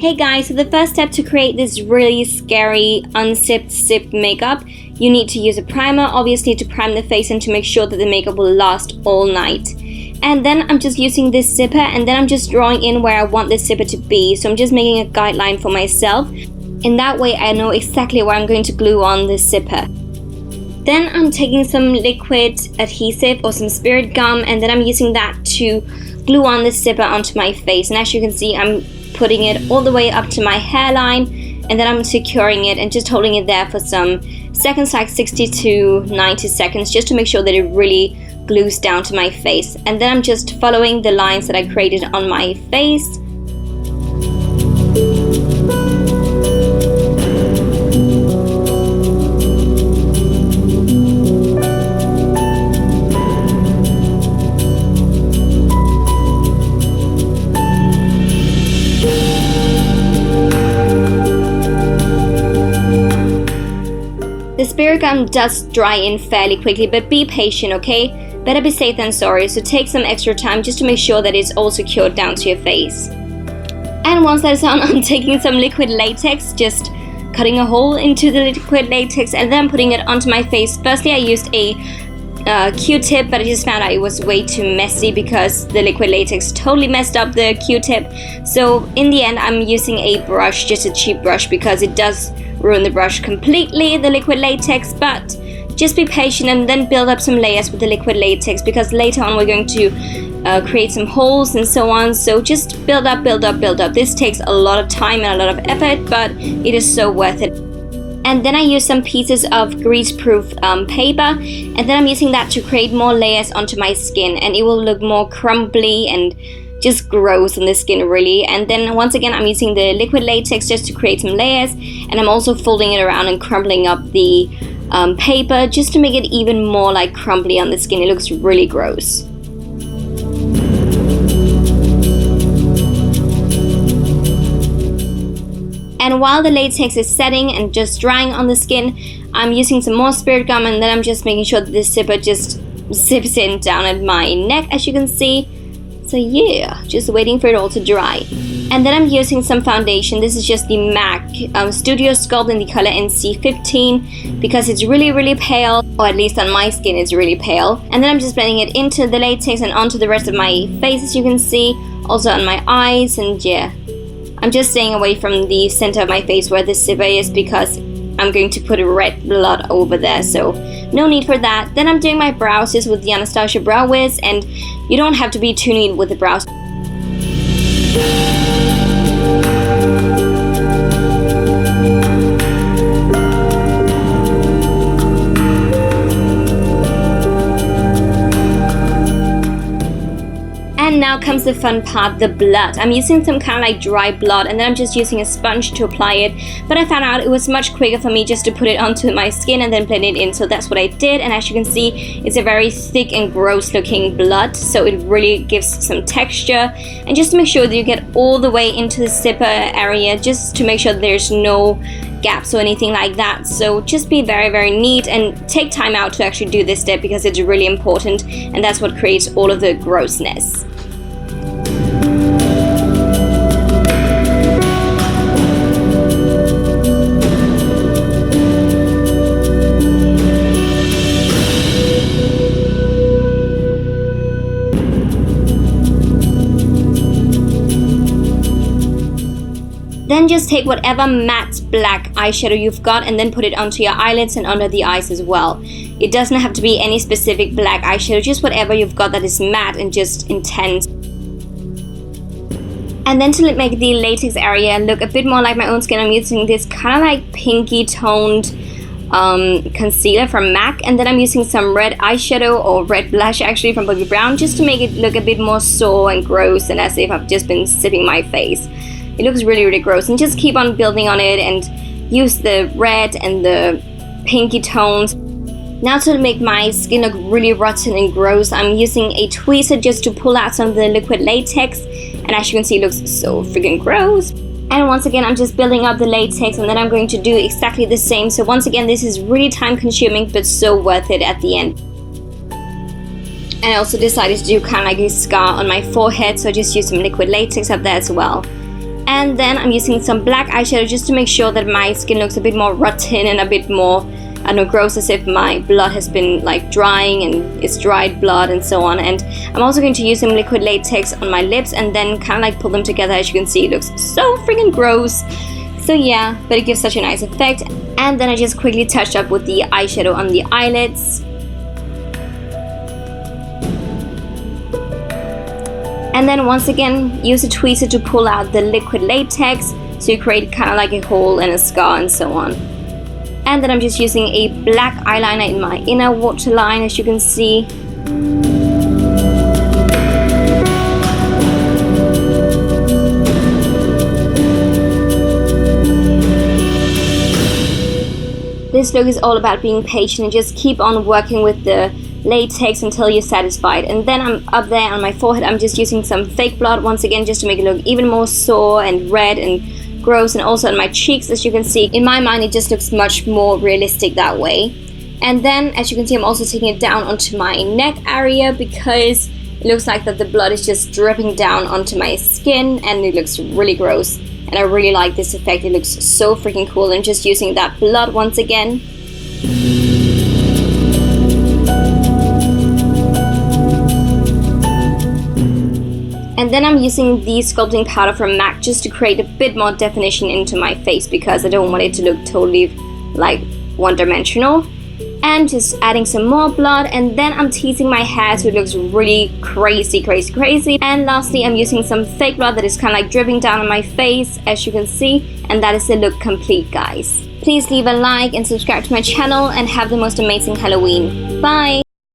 Hey guys, so the first step to create this really scary unzipped zipped makeup, you need to use a primer, obviously to prime the face and to make sure that the makeup will last all night. And then I'm just using this zipper and then I'm just drawing in where I want this zipper to be. So I'm just making a guideline for myself. In that way I know exactly where I'm going to glue on this zipper. Then I'm taking some liquid adhesive or some spirit gum and then I'm using that to glue on this zipper onto my face. And as you can see, I'm putting it all the way up to my hairline and then I'm securing it and just holding it there for some seconds, like 60 to 90 seconds, just to make sure that it really glues down to my face. And then I'm just following the lines that I created on my face. The spirit gum does dry in fairly quickly, but be patient, okay? Better be safe than sorry, so take some extra time just to make sure that it's all secured down to your face. And once that's on, I'm taking some liquid latex, just cutting a hole into the liquid latex and then putting it onto my face. Firstly, I used a Q-tip, but I just found out it was way too messy because the liquid latex totally messed up the Q-tip. So in the end, I'm using a brush, just a cheap brush, because it does ruin the brush completely, the liquid latex. But just be patient and then build up some layers with the liquid latex, because later on we're going to create some holes and so on. So just build up, build up, build up. This takes a lot of time and a lot of effort, but it is so worth it. And then I use some pieces of grease-proof paper, and then I'm using that to create more layers onto my skin, and it will look more crumbly and just gross on the skin really. And then once again I'm using the liquid latex just to create some layers, and I'm also folding it around and crumbling up the paper just to make it even more like crumbly on the skin. It looks really gross. And while the latex is setting and just drying on the skin, I'm using some more spirit gum, and then I'm just making sure that this zipper just zips in down at my neck, as you can see. So yeah, just waiting for it all to dry. And then I'm using some foundation. This is just the MAC Studio Sculpt in the color NC15 because it's really pale, or at least on my skin it's really pale. And then I'm just blending it into the latex and onto the rest of my face, as you can see, also on my eyes. And yeah, I'm just staying away from the center of my face where the zipper is because I'm going to put a red blood over there, so no need for that. Then I'm doing my brows just with the Anastasia Brow Wiz, and you don't have to be too neat with the brows. And now comes the fun part, the blood. I'm using some kind of like dry blood, and then I'm just using a sponge to apply it. But I found out it was much quicker for me just to put it onto my skin and then blend it in. So that's what I did. And as you can see, it's a very thick and gross looking blood. So it really gives some texture. And just to make sure that you get all the way into the zipper area, just to make sure there's no gaps or anything like that. So just be very neat and take time out to actually do this step because it's really important. And that's what creates all of the grossness. Then just take whatever matte black eyeshadow you've got and then put it onto your eyelids and under the eyes as well. It doesn't have to be any specific black eyeshadow, just whatever you've got that is matte and just intense. And then to make the latex area look a bit more like my own skin, I'm using this kind of like pinky toned concealer from MAC, and then I'm using some red eyeshadow or red blush actually from Bobbi Brown, just to make it look a bit more sore and gross and as if I've just been zipping my face. It looks really gross, and just keep on building on it and use the red and the pinky tones. Now to make my skin look really rotten and gross, I'm using a tweezer just to pull out some of the liquid latex, and as you can see it looks so freaking gross. And once again I'm just building up the latex, and then I'm going to do exactly the same. So once again this is really time consuming but so worth it at the end. And I also decided to do kind of like a scar on my forehead, so I just used some liquid latex up there as well. And then I'm using some black eyeshadow just to make sure that my skin looks a bit more rotten and a bit more, I don't know, gross, as if my blood has been like drying and it's dried blood and so on. And I'm also going to use some liquid latex on my lips and then kind of like pull them together. As you can see, it looks so freaking gross. So yeah, but it gives such a nice effect. And then I just quickly touched up with the eyeshadow on the eyelids. And then once again, use a tweezer to pull out the liquid latex, so you create kind of like a hole and a scar and so on. And then I'm just using a black eyeliner in my inner waterline, as you can see. This look is all about being patient and just keep on working with the latex until you're satisfied. And then I'm up there on my forehead, I'm just using some fake blood once again just to make it look even more sore and red and gross, and also on my cheeks. As you can see, in my mind it just looks much more realistic that way. And then as you can see, I'm also taking it down onto my neck area because it looks like that the blood is just dripping down onto my skin and it looks really gross. And I really like this effect, it looks so freaking cool. I'm just using that blood once again. And then I'm using the sculpting powder from MAC just to create a bit more definition into my face because I don't want it to look totally like one-dimensional. And just adding some more blood, and then I'm teasing my hair so it looks really crazy. And lastly, I'm using some fake blood that is kind of like dripping down on my face, as you can see, and that is the look complete, guys. Please leave a like and subscribe to my channel and have the most amazing Halloween. Bye!